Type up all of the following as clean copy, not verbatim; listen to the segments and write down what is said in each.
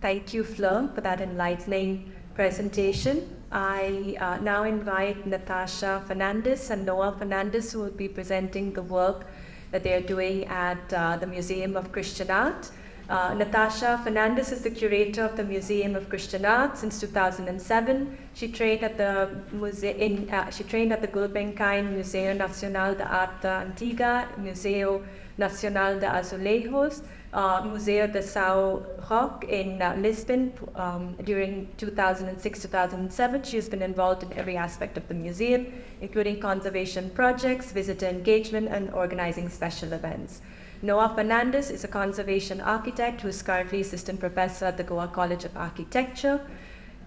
Thank you, Fleur, for that enlightening presentation. I now invite Natasha Fernandes and Noah Fernandes, who will be presenting the work that they are doing at the Museum of Christian Art. Natasha Fernandes is the curator of the Museum of Christian Art since 2007. She trained at the Gulbenkian Museu Nacional de Arte Antiga, Museu Nacional de Azulejo, Museu de Sao Roque in Lisbon during 2006-2007. She has been involved in every aspect of the museum, including conservation projects, visitor engagement, and organizing special events. Noah Fernandes is a conservation architect who is currently assistant professor at the Goa College of Architecture.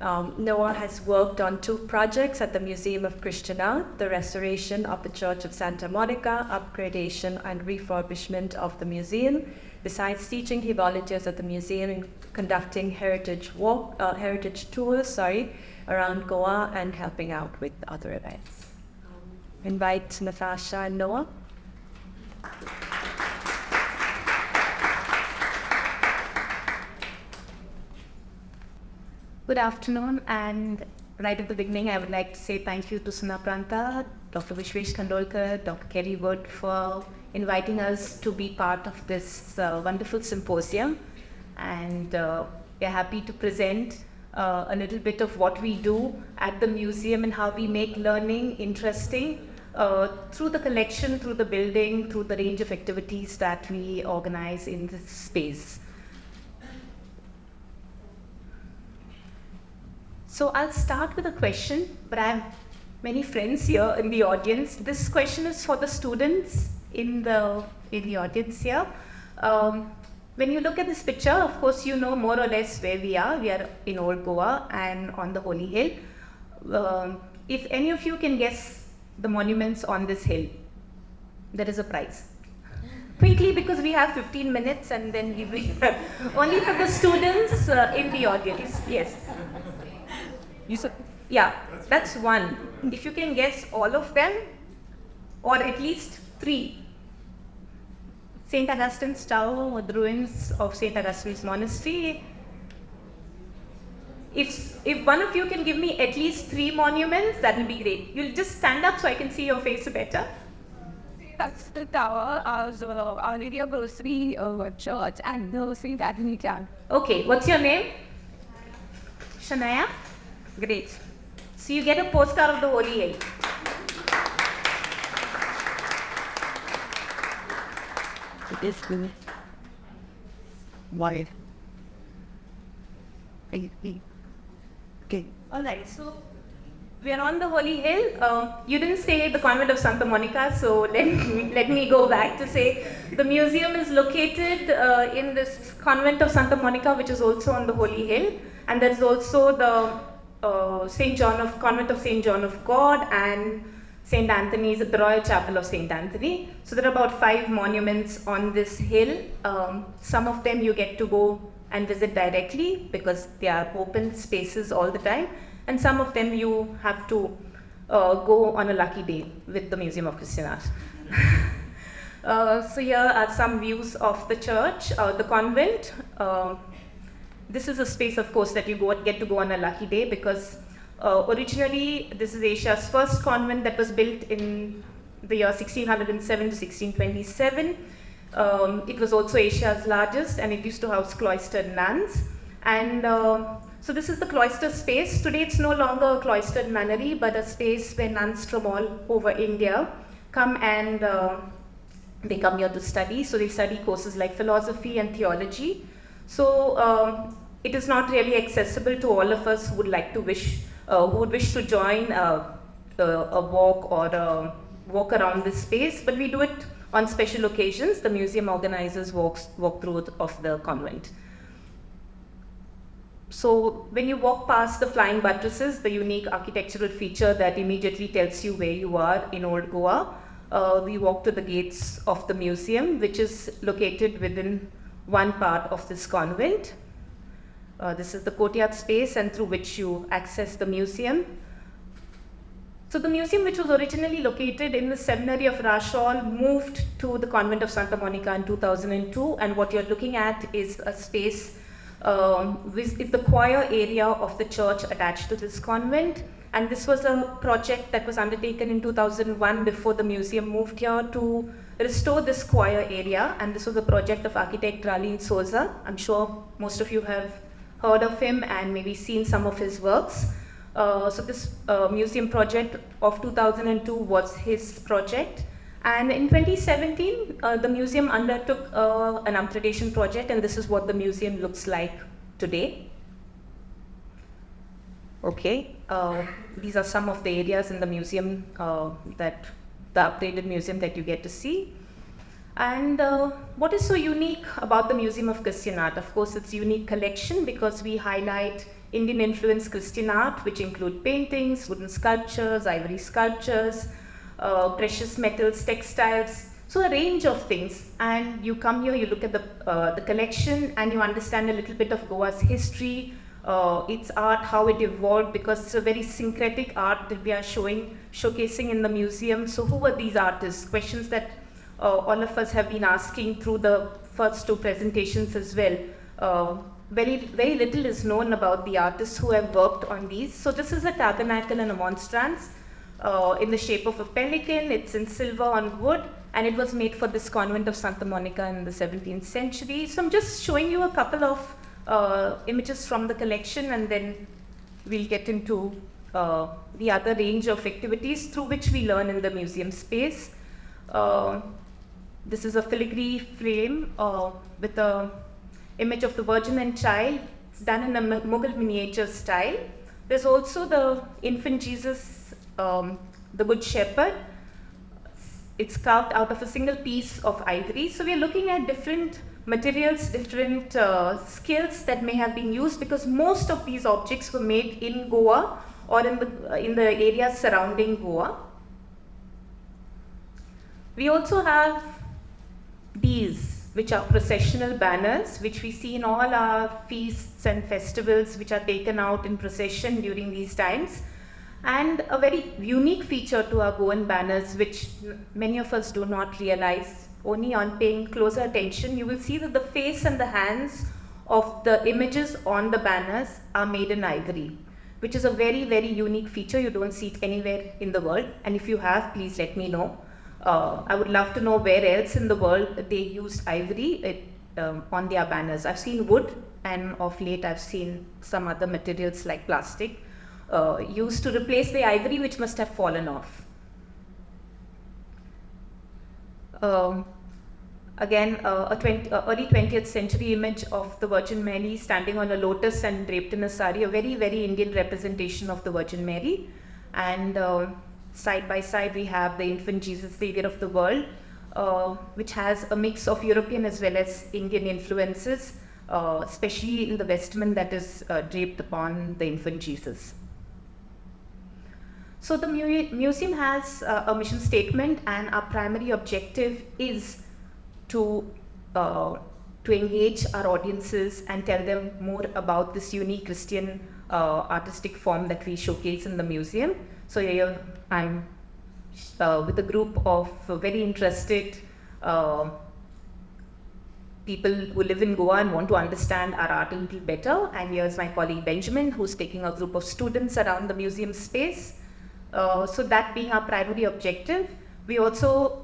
Noah has worked on 2 projects at the Museum of Christian Art: the restoration of the Church of Santa Monica, upgradation and refurbishment of the museum. Besides teaching, he volunteers at the museum in conducting heritage tours around Goa and helping out with other events. Invite Natasha and Noah. Good afternoon, and right at the beginning, I would like to say thank you to Sunaparanta, Dr. Vishwesh Khandolkar, Dr. Kerry Wood for inviting us to be part of this wonderful symposium. And we're happy to present a little bit of what we do at the museum and how we make learning interesting through the collection, through the building, through the range of activities that we organize in this space. So I'll start with a question, but I have many friends here in the audience. This question is for the students in the audience here. When you look at this picture, of course, you know more or less where we are. We are in Old Goa and on the Holy Hill. If any of you can guess the monuments on this hill, there is a prize. Quickly, because we have 15 minutes and then we have only for the students in the audience. Yes. You said, yeah, that's one. If you can guess all of them, or at least 3. St. Augustine's Tower, or the ruins of St. Augustine's Monastery. If one of you can give me at least 3 monuments, that will be great. You'll just stand up so I can see your face better. That's the tower of Our Lady of Rosary Church and the St. Anthony Town. Okay, what's your name? Shania? Great. So you get a postcard of the Holy Hill. Why? Okay. All right. So we are on the Holy Hill. You didn't stay at the convent of Santa Monica, so let me go back to say the museum is located in this convent of Santa Monica, which is also on the Holy Hill, and there's also the Convent of St. John of God and St. Anthony's, the Royal Chapel of St. Anthony. So there are about 5 monuments on this hill. Some of them you get to go and visit directly because they are open spaces all the time. And some of them you have to go on a lucky day with the Museum of Christian Art. So here are some views of the church, the convent. This is a space, of course, that you get to go on a lucky day because originally this is Asia's first convent that was built in the year 1607 to 1627. It was also Asia's largest, and it used to house cloistered nuns. And so this is the cloister space. Today it's no longer a cloistered nunnery, but a space where nuns from all over India come and they come here to study. So they study courses like philosophy and theology. So it is not really accessible to all of us who would wish to join a walk or a walk around this space, but we do it on special occasions. The museum organizes walkthrough of the convent. So when you walk past the flying buttresses, the unique architectural feature that immediately tells you where you are in Old Goa, we walk to the gates of the museum, which is located within one part of this convent. This is the courtyard space and through which you access the museum. So the museum, which was originally located in the seminary of Rashol, moved to the convent of Santa Monica in 2002, and what you're looking at is a space is the choir area of the church attached to this convent. And this was a project that was undertaken in 2001 before the museum moved here to restore this choir area. And this was a project of architect Ralin Souza. I'm sure most of you have heard of him and maybe seen some of his works. So this museum project of 2002 was his project. And in 2017, the museum undertook an upgradation project, and this is what the museum looks like today. Okay, these are some of the areas in the museum, the upgraded museum that you get to see. And what is so unique about the Museum of Christian Art? Of course, it's a unique collection because we highlight Indian influenced Christian art, which include paintings, wooden sculptures, ivory sculptures, precious metals, textiles, so a range of things. And you come here, you look at the collection, and you understand a little bit of Goa's history, its art, how it evolved, because it's a very syncretic art that we are showcasing in the museum. So who were these artists? Questions that all of us have been asking through the first two presentations as well. Very little is known about the artists who have worked on these. So this is a tabernacle and a monstrance in the shape of a pelican. It's in silver on wood, and it was made for this convent of Santa Monica in the 17th century. So I'm just showing you a couple of images from the collection, and then we'll get into the other range of activities through which we learn in the museum space. This is a filigree frame with a image of the Virgin and Child. It's done in a Mughal miniature style. There's also the infant Jesus, the Good Shepherd. It's carved out of a single piece of ivory. So we're looking at different materials, different skills that may have been used, because most of these objects were made in Goa or in the areas surrounding Goa. We also have these, which are processional banners, which we see in all our feasts and festivals, which are taken out in procession during these times. And a very unique feature to our Goan banners, which many of us do not realize, only on paying closer attention, you will see that the face and the hands of the images on the banners are made in ivory, which is a very unique feature. You don't see it anywhere in the world. And if you have, please let me know. I would love to know where else in the world they used ivory on their banners. I've seen wood, and of late I've seen some other materials like plastic used to replace the ivory, which must have fallen off. Again, early 20th century image of the Virgin Mary standing on a lotus and draped in a sari, a very Indian representation of the Virgin Mary. And side by side, we have the infant Jesus, Savior of the world, which has a mix of European as well as Indian influences, especially in the vestment that is draped upon the infant Jesus. So the museum has a mission statement, and our primary objective is to engage our audiences and tell them more about this unique Christian artistic form that we showcase in the museum. So here I'm with a group of very interested people who live in Goa and want to understand our art a little better. And here's my colleague Benjamin, who's taking a group of students around the museum space. So that being our primary objective, we also,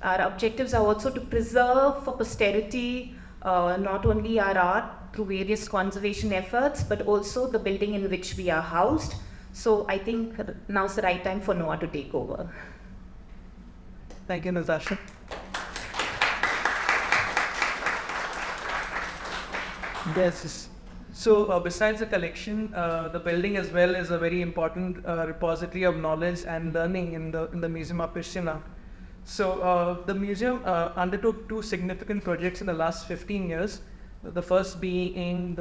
our objectives are also to preserve for posterity not only our art through various conservation efforts, but also the building in which we are housed. So I think now's the right time for Noah to take over. Thank you, Natasha. Yes. So besides the collection, the building as well is a very important repository of knowledge and learning in the Museum of Christian Art. So the museum undertook two significant projects in the last 15 years. The first being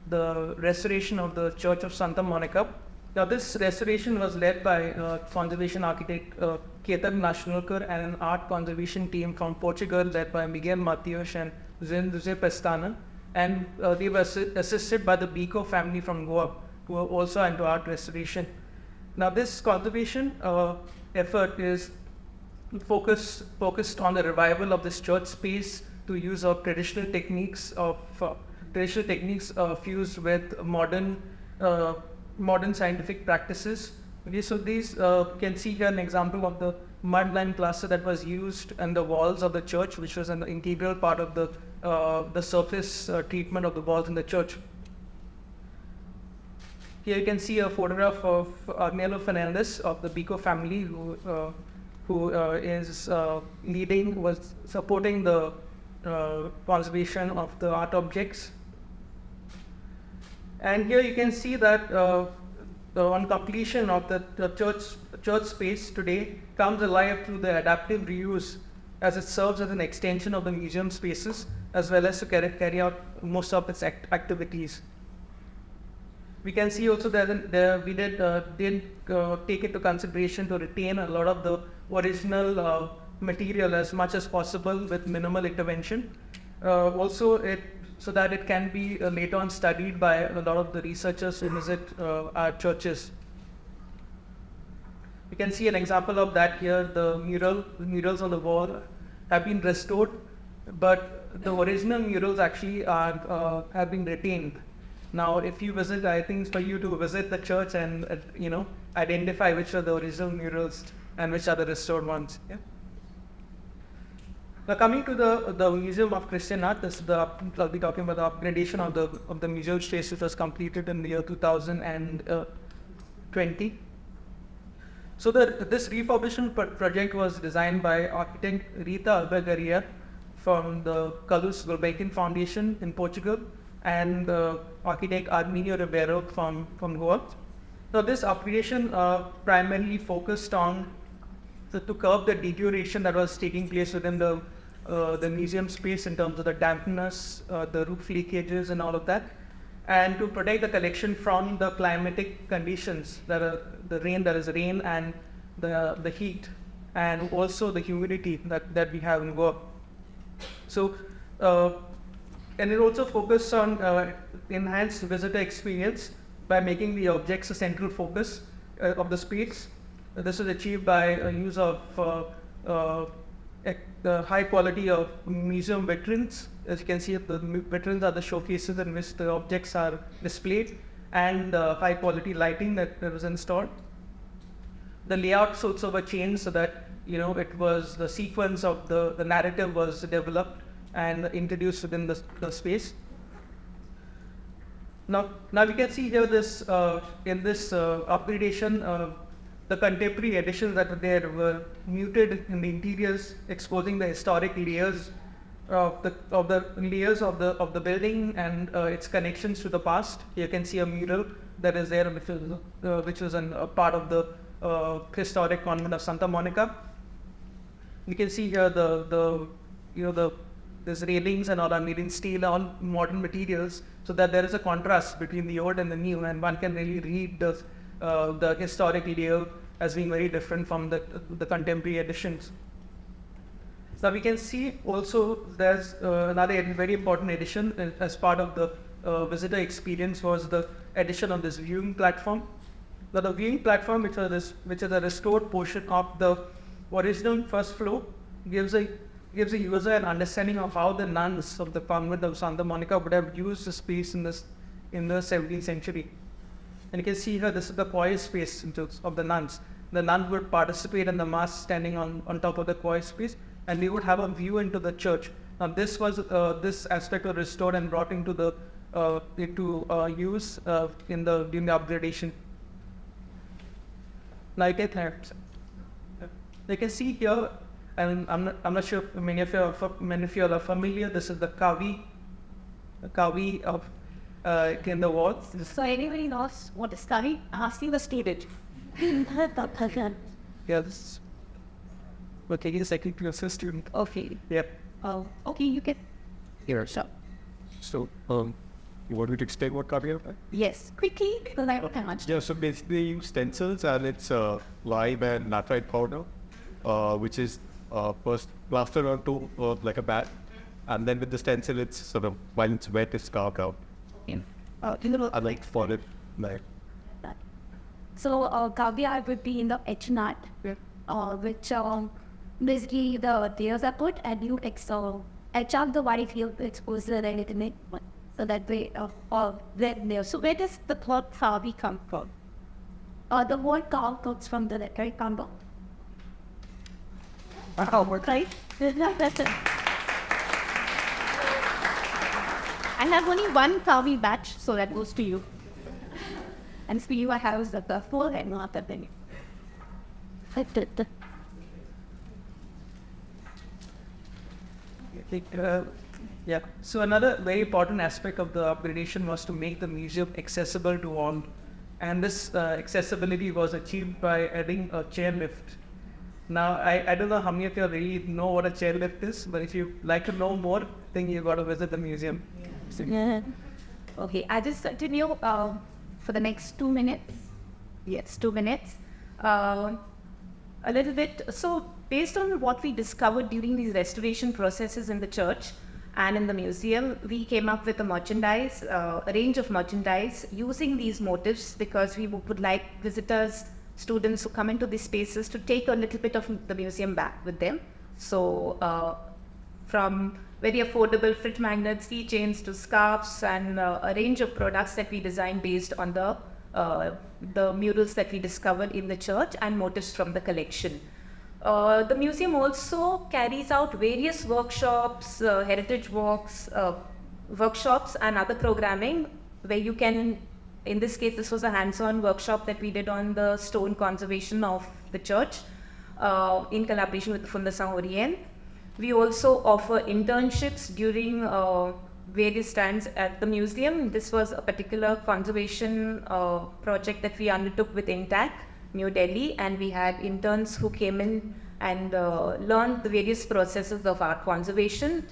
the restoration of the Church of Santa Monica. Now this restoration was led by conservation architect Curator and an art conservation team from Portugal led by Miguel Matias and José Pestana. And they were assisted by the Biko family from Goa, who are also into art restoration. Now this conservation effort is focused on the revival of this church space to use of traditional techniques of traditional techniques fused with modern scientific practices. Okay, so these you can see here an example of the mud lime plaster that was used in the walls of the church, which was an integral part of the surface treatment of the walls in the church. Here you can see a photograph of Natasha Fernandes of the Bico family, who is supporting the conservation of the art objects. And here you can see that on completion of the church space today comes alive through the adaptive reuse, as it serves as an extension of the museum spaces as well as to carry out most of its activities. We can see also that we did take into consideration to retain a lot of the original material as much as possible with minimal intervention. So that it can be later on studied by a lot of the researchers who visit our churches. You can see an example of that here. The murals on the wall have been restored, but the original murals actually have been retained. Now, if you visit, I think it's for you to visit the church and identify which are the original murals and which are the restored ones. Yeah? Now, coming to the Museum of Christian Art, I'll be talking about the upgradation of the museum space, which was completed in the year 2020. So this refurbishment project was designed by architect Rita Albergaria from the Calouste Gulbenkian Foundation in Portugal, and architect Arminio Ribeiro from Goa. So this upgradation primarily focused on to curb the deterioration that was taking place within the museum space in terms of the dampness, the roof leakages and all of that, and to protect the collection from the climatic conditions that are the rain and the heat, and also the humidity that we have in Goa. So and it also focused on enhanced visitor experience by making the objects a central focus of the space. This is achieved by use of the high quality of museum vitrines. As you can see, the vitrines are the showcases in which the objects are displayed, and high quality lighting that was installed. The layout also were changed so that it was the sequence of the narrative was developed and introduced within the space. Now we can see here this in this upgradation, the contemporary additions that were there were muted in the interiors, exposing the historic layers of the building and its connections to the past. You can see a mural that is there, which is a part of the historic convent of Santa Monica. You can see here there's railings and all are made in steel, all modern materials, so that there is a contrast between the old and the new, and one can really read the historic layer as being very different from the contemporary additions. Now we can see also there's another very important addition as part of the visitor experience was the addition of this viewing platform. Now the viewing platform, which is a restored portion of the original first floor, gives a user an understanding of how the nuns of the convent of Santa Monica would have used the space in the 17th century. And you can see here, this is the choir space of the nuns. The nuns would participate in the mass standing on top of the choir space, and they would have a view into the church. Now this aspect was restored and brought into use during the upgradation. Now you can see here, and I'm not sure if many of you are familiar. This is the kavi of in the walls. So anybody knows what is kavi? Asking the student. Yeah, we're taking a second to assist student. Okay. Yep. Okay, you can. Here. Sure. So, you want me to explain what kavi is? Yes, quickly, because I don't have much. Yeah, so basically you use stencils, and it's lime and laterite powder, which is first plastered onto like a bat, and then with the stencil it's sort of, while it's wet, it's carved out. Yeah. I like for it, like. So kavi would be in the etch nut, which basically the layers are put, and you etch out the white field to expose the red in it. So that way, all then there. So where does the word Savi come from? The word Kal comes from the letter Kamba. Right? I have only one Savi batch, so that goes to you. And for you, I have the full and not the thing. Yeah. So another very important aspect of the upgradation was to make the museum accessible to all, and this accessibility was achieved by adding a chairlift. Now, I don't know how many of you really know what a chairlift is, but if you like to know more, I think you've got to visit the museum. Yeah. Okay, I just continue for the next 2 minutes. Yes, 2 minutes. A little bit. So, based on what we discovered during these restoration processes in the church and in the museum, we came up with a range of merchandise using these motifs, because we would like visitors, students who come into these spaces to take a little bit of the museum back with them. So, from very affordable frit magnets, keychains to scarves, and a range of products that we designed based on the murals that we discovered in the church and motifs from the collection. The museum also carries out various workshops, heritage walks, workshops and other programming where you can, in this case this was a hands-on workshop that we did on the stone conservation of the church in collaboration with the Fundação Orient. We also offer internships during various stands at the museum. This was a particular conservation project that we undertook with INTAC, New Delhi, and we had interns who came in and learned the various processes of art conservation.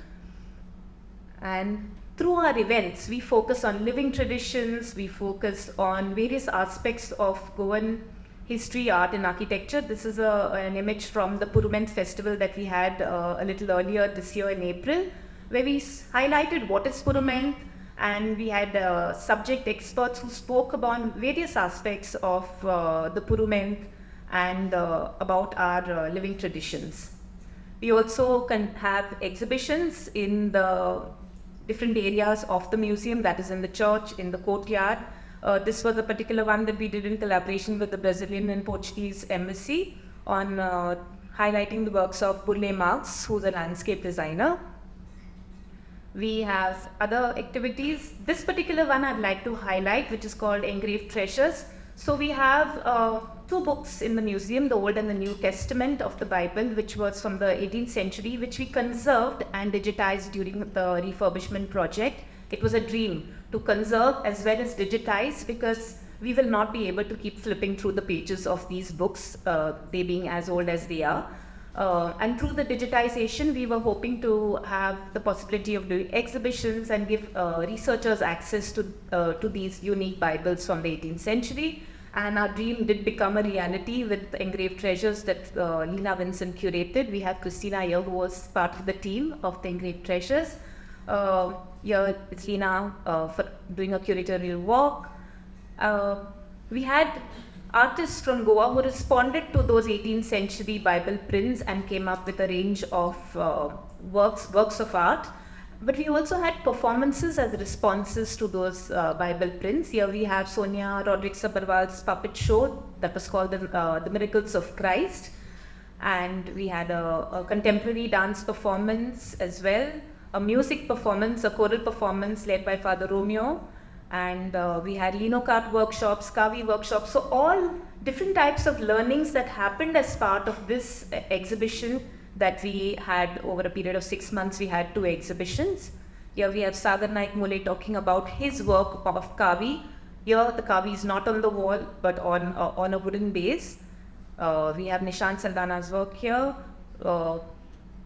And through our events, we focus on living traditions, we focus on various aspects of Goan history, art and architecture. This is an image from the Purument festival that we had a little earlier this year in April, where we highlighted what is Purument, and we had subject experts who spoke about various aspects of the Purument and about our living traditions. We also can have exhibitions in the different areas of the museum, that is in the church, in the courtyard. This was a particular one that we did in collaboration with the Brazilian and Portuguese embassy on highlighting the works of Burle Marx, who's a landscape designer. We have other activities. This particular one I'd like to highlight, which is called Engraved Treasures. So we have two books in the museum, the Old and the New Testament of the Bible, which was from the 18th century, which we conserved and digitized during the refurbishment project. It was a dream to conserve as well as digitize, because we will not be able to keep flipping through the pages of these books, they being as old as they are. And through the digitization, we were hoping to have the possibility of doing exhibitions and give researchers access to these unique Bibles from the 18th century. And our dream did become a reality with the Engraved Treasures that Lena Vincent curated. We have Christina here, who was part of the team of the Engraved Treasures. Here it's Lena for doing a curatorial walk. We had artists from Goa who responded to those 18th century Bible prints and came up with a range of works of art. But we also had performances as responses to those Bible prints. Here we have Sonia Rodriguez-Sabarwal's puppet show that was called the Miracles of Christ. And we had a contemporary dance performance as well, a music performance, a choral performance led by Father Romeo. And we had linocart workshops, Kavi workshops, so all different types of learnings that happened as part of this exhibition that we had over a period of 6 months. We had 2 exhibitions. Here we have Sagar Naik Mule talking about his work of Kavi. Here the Kavi is not on the wall but on a wooden base. We have Nishant Saldana's work here.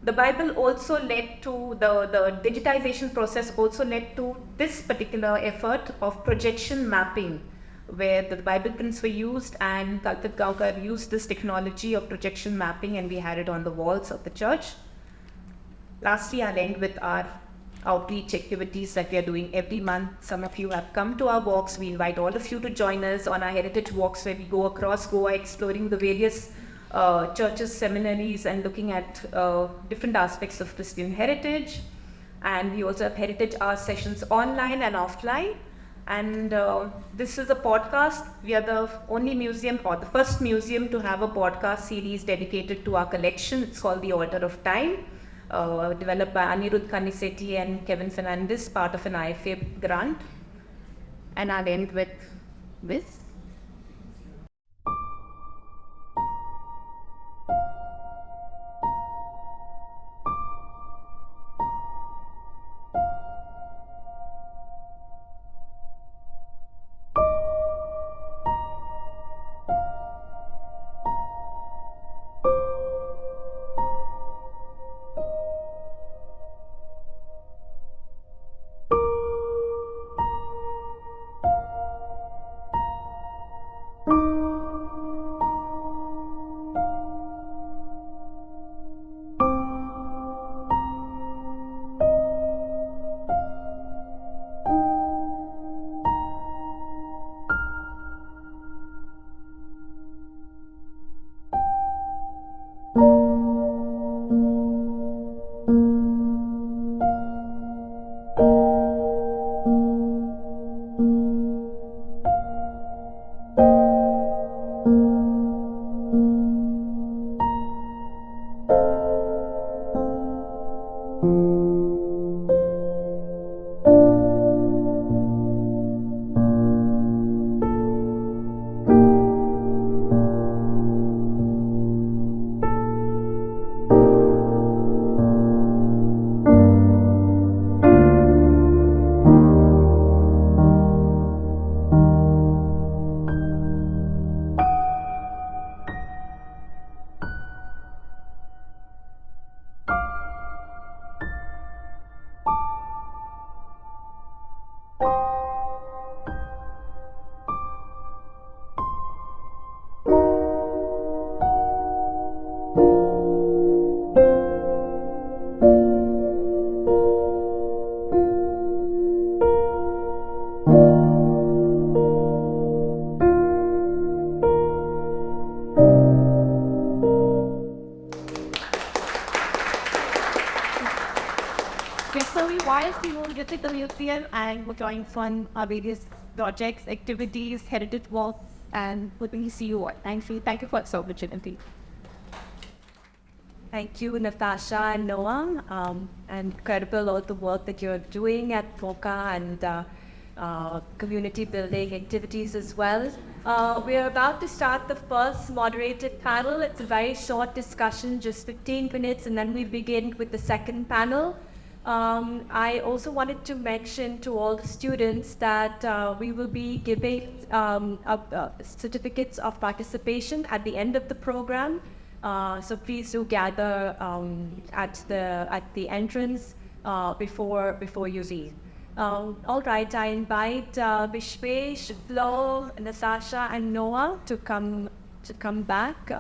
The Bible also led to, the digitization process also led to this particular effort of projection mapping, where the Bible prints were used and Kalpit Gaonkar used this technology of projection mapping, and we had it on the walls of the church. Lastly, I'll end with our outreach activities that we are doing every month. Some of you have come to our walks. We invite all of you to join us on our heritage walks, where we go across Goa exploring the various churches, seminaries, and looking at different aspects of Christian heritage. And we also have heritage art sessions online and offline. And this is a podcast. We are the only museum, or the first museum, to have a podcast series dedicated to our collection. It's called The Order of Time, developed by Anirudh Kaniseti and Kevin Fernandes, part of an IFA grant. And I'll end with this. Basically, while we will visit the museum and we're going fun various projects, activities, heritage walks, and hopefully see you all. Thank you. Thank you for the opportunity. Thank you, Natasha and Noah, and incredible all the work that you're doing at FOCA and community building activities as well. We're about to start the first moderated panel. It's a very short discussion, just 15 minutes, and then we begin with the second panel. I also wanted to mention to all the students that we will be giving certificates of participation at the end of the program. So please do gather at the entrance before you leave. All right, I invite Vishwesh, Flo, Natasha, and Noah to come back.